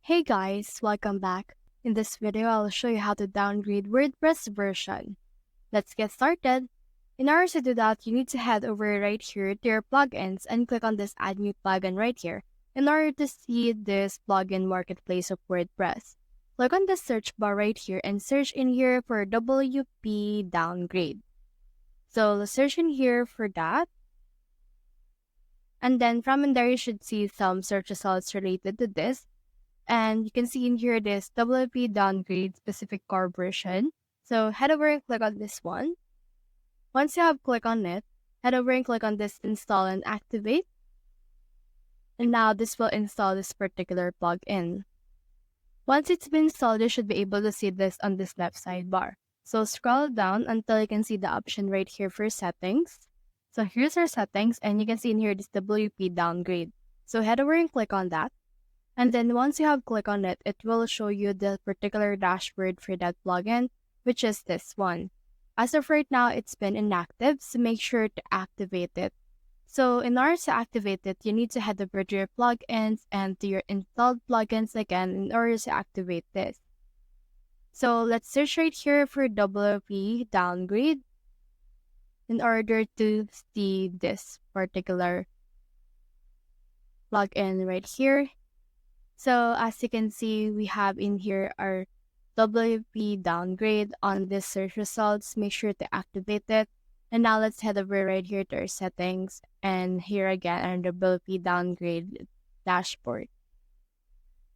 Hey guys, welcome back. In this video, I'll show you how to downgrade WordPress version. Let's get started. In order to do that, you need to head over right here to your plugins and click on this Add New Plugin right here in order to see this plugin marketplace of WordPress. Click on the search bar right here and search in here for WP Downgrade. So let's search in here for that. And then from in there, you should see some search results related to this. And you can see in here this WP Downgrade specific core version. So head over and click on this one. Once you have clicked on it, head over and click on this install and activate. And now this will install this particular plugin. Once it's been installed, you should be able to see this on this left sidebar. So scroll down until you can see the option right here for settings. So here's our settings, and you can see in here this WP Downgrade. So head over and click on that. And then once you have clicked on it, it will show you the particular dashboard for that plugin, which is this one. As of right now, it's been inactive, so make sure to activate it. So in order to activate it, you need to head over to your plugins and to your installed plugins again in order to activate this. So let's search right here for WP Downgrade in order to see this particular plugin right here. So as you can see, we have in here our WP Downgrade on this search results. Make sure to activate it. And now let's head over right here to our settings. And here again, our WP Downgrade dashboard.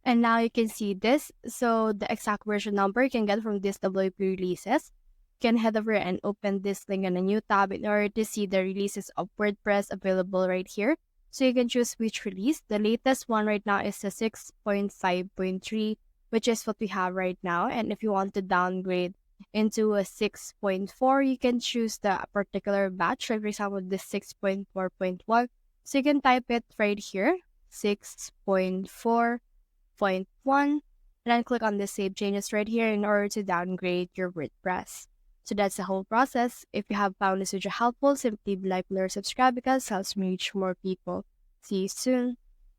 And now you can see this. So the exact version number you can get from this WP releases. You can head over and open this link in a new tab in order to see the releases of WordPress available right here. So you can choose which release. The latest one right now is the 6.5.3, which is what we have right now. And if you want to downgrade into a 6.4, you can choose the particular batch. Like for example, this 6.4.1. So you can type it right here, 6.4.1, and then click on the Save Changes right here in order to downgrade your WordPress. So that's the whole process. If you have found this video helpful, simply like or subscribe because it helps me reach more people. See you soon.